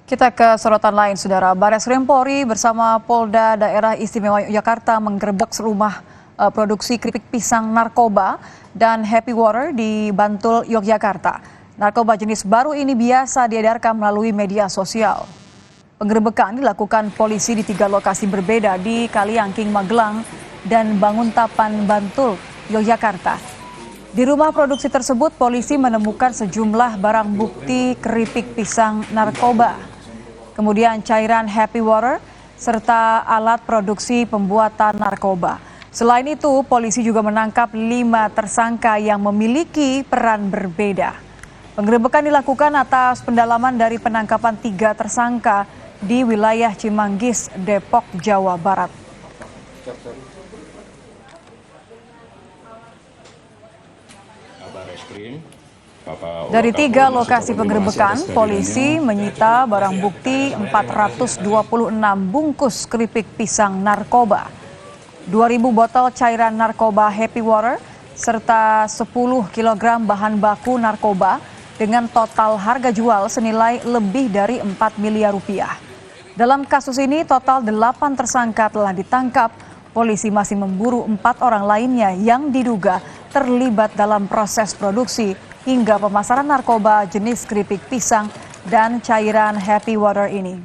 Kita ke sorotan lain, Saudara. Barreskrim Polri bersama Polda Daerah Istimewa Yogyakarta menggerebek rumah produksi keripik pisang narkoba dan Happy Water di Bantul, Yogyakarta. Narkoba jenis baru ini biasa diedarkan melalui media sosial. Penggerebekan dilakukan polisi di 3 lokasi berbeda di Kaliangking, Magelang, dan Banguntapan, Bantul, Yogyakarta. Di rumah produksi tersebut, polisi menemukan sejumlah barang bukti keripik pisang narkoba, kemudian cairan Happy Water, serta alat produksi pembuatan narkoba. Selain itu, polisi juga menangkap 5 tersangka yang memiliki peran berbeda. Penggerebekan dilakukan atas pendalaman dari penangkapan 3 tersangka di wilayah Cimanggis, Depok, Jawa Barat. Dari 3 lokasi penggerebekan, polisi menyita barang bukti 426 bungkus keripik pisang narkoba, 2.000 botol cairan narkoba Happy Water, serta 10 kg bahan baku narkoba dengan total harga jual senilai lebih dari 4 miliar rupiah. Dalam kasus ini, total 8 tersangka telah ditangkap. Polisi masih memburu 4 orang lainnya yang diduga terlibat dalam proses produksi hingga pemasaran narkoba jenis keripik pisang dan cairan Happy Water ini.